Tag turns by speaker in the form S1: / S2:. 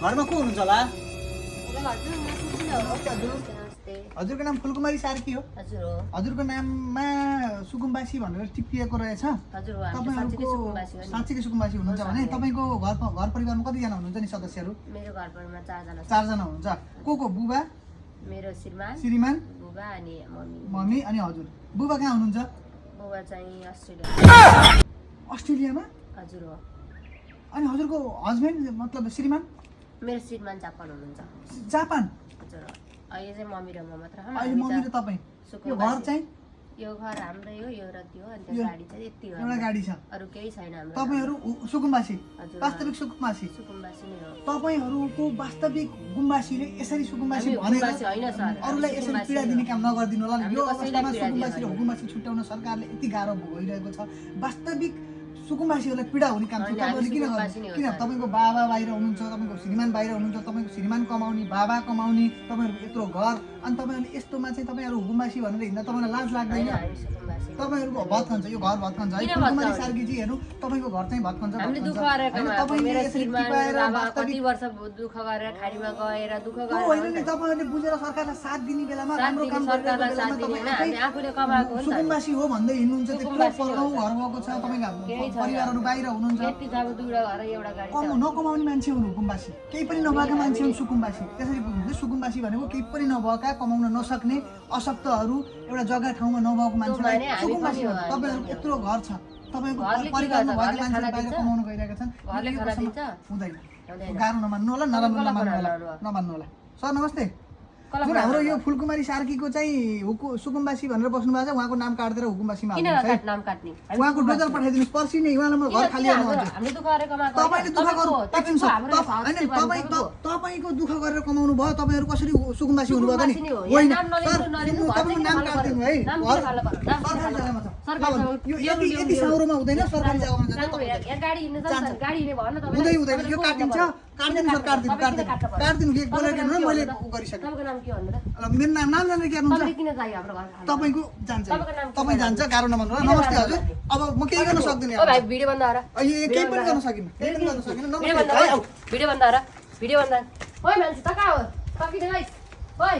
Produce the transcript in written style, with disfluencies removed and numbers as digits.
S1: घरमा को हुनुहुन्छ होला?
S2: नमस्ते।
S1: हजुरको नाम फुलकुमारी सार्की हो?
S2: हजुर हो।
S1: हजुरको नाममा सुकुम्बासी भनेर टिपिएको रहेछ।
S2: हजुर हो। हामी साँच्चीकै सुकुम्बासी हो नि।
S1: साँच्चीकै सुकुम्बासी हुनुहुन्छ भने तपाईँको घर परिवारमा कतिजना हुनुहुन्छ नि सदस्यहरू?
S2: मेरो घर परिवारमा 4 जना छ।
S1: 4 जना हुनुहुन्छ। को बुबा?
S2: मेरो
S1: श्रीमान,
S2: बुबा अनि
S1: मम्मी अनि हजुर। बुबा कहाँ हुनुहुन्छ?
S2: बुबा चाहिँ
S1: अस्ट्रेलियामा?
S2: हजुर हो।
S1: अनि हजुरको हस्बेन्ड मतलब श्रीमान?
S2: मेरो श्रीमान जापान हुनुहुन्छ।
S1: जापान?
S2: हजुर हो। अहिले चाहिँ मम्मी र म मात्र हौँ।
S1: अहिले मम्मी र तपाईँ? यो घर चाहिँ?
S2: यो घर हाम्रै हो, यो र त्यो, अनि त्यो गाडी चाहिँ यति हो।
S1: एउटा गाडी छ।
S2: अरु केही छैन हाम्रो।
S1: तपाईहरु सुकुम्बासी?
S2: हजुर।
S1: वास्तविक सुकुम्बासी?
S2: सुकुम्बासी नै हो।
S1: तपाईहरुको वास्तविक गुम्बासीले यसरी सुकुम्बासी भनेर
S2: हैन सर।
S1: अरूलाई यसरी पीडा दिने काम नगर्दिनु होला नि। यो अवस्थामा सुकुम्बासी र हुकुम्बासी छुट्याउन सरकारले यति गाह्रो भइरहेको छ। वास्तविक सुकुम्बासीहरूलाई पीडा हुने काम चाहिँ तपाईले किन गर्नु? किन तपाईको बाबा बाहिर हुनुहुन्छ, तपाईको श्रीमान बाहिर हुनुहुन्छ, तपाईको श्रीमान कमाउने, बाबा कमाउने, तपाईहरुको यत्रो घर, अनि तपाईहरुले यस्तोमा चाहिँ तपाईहरु हुकुम्बासी भनेर हिँड्दा तपाईलाई लाज लाग्दैन? तपाईहरुको भत खान्छ, यो घर भत खान्छ है। फुलकुमारी सार्कीजी हेर्नु, तपाईको घर चाहिँ भत खान्छ।
S2: हामीले दुःख गरेर
S1: तपाईले यसरी टिपाएर
S2: बाबा कति वर्ष दुःख गरेर खाडीमा गएर दुःख गरेर
S1: होइन नि, तपाईहरुले बुझेर सरकारलाई साथ दिने बेलामा राम्रो काम
S2: सरकारलाई साथ दिने हैन, हामी आफूले कमाएको हो नि त।
S1: सुकुम्बासी हो भन्दै हिँड्नुहुन्छ। त्यत्रो पढाउ घर भएको छ, तपाईको परिवारहरु बाहिर हुनुहुन्छ।
S2: यति त अब दुईवटा घर एउटा गाडी छ।
S1: नकमाउने मान्छे हुनु हुकुम्बासी, केही पनि नभएका मान्छे हुनु सुकुम्बासी। त्यसरी बुझ्नु। सुकुम्बासी भनेको केही पनि नभएका, कमाउन नसक्ने, अशक्तहरु, एउटा जग्गा ठाउँमा नभएको मान्छेलाई सुकुम्बासी हो। तपाईहरुको यत्रो घर छ, तपाईको परिवारमा भएका मान्छेले बाहिर कमाउन गइरहेका छन्।
S2: घरले खाना दिन्छ?
S1: हुँदैन। गाह्रो नमान्नु होला, नराम्रो नमान्नु होला। सर नमस्ते। जुन हाम्रो यो फुलकुमारी सार्कीको चाहिँ सुकुम्बासी भनेर बस्नु भएको छ, उहाँको नाम काट्दै हुकुम्बासीमा हाल्नुहुन्छ है।
S2: नाम काट्ने
S1: उहाँको डोजर पठाइदिनुस्। पर्सि नै उहाँलाई म घर खाली गर्नु हुन्छ।
S2: हामीले दुःख गरेर कमाएको
S1: तपाईले दुःख गर्नु एकछिन सर। तपाईको दुःख गरेर कमाउनु भयो, तपाईहरु कसरी सुकुम्बासी हुनुभयो त नि? होइन सर, तपाईको नाम काट्दिनु है। सरकारी जग्गामा छ। यो यति साउरोमा हुँदैन, सरकारी जग्गामा जान्छ।
S2: गाडी हिँड्न जान्छ, गाडी हिँड्ने भन्न तपाईले
S1: हुँदैन। यो काट्दिन्छ, काट्दिनु सर, काट्दिनु के बोलेर किन मैले गरिसकेँ।
S2: तपाईको नाम के भन्नु र?
S1: मेरो नाम जानेर के गर्नुहुन्छ?
S2: तपाईले किन चाहियो हाम्रो घर खाना?
S1: तपाईको जान्छ, तपाई जान्छ, गाह्रो नमान्नु होला। नमस्ते हजुर। अब म केही गर्न सक्दिनँ।
S2: ओ भाइ भिडियो बन्द गर।
S1: केही पनि गर्न सकिन्न, केही पनि गर्न सकिन्न।
S2: भिडियो बन्द गर। भिडियो बन्द गर। भिडियो बन्द। ओइ मान्छे त कहाँ हो? सकिदैन है। ओइ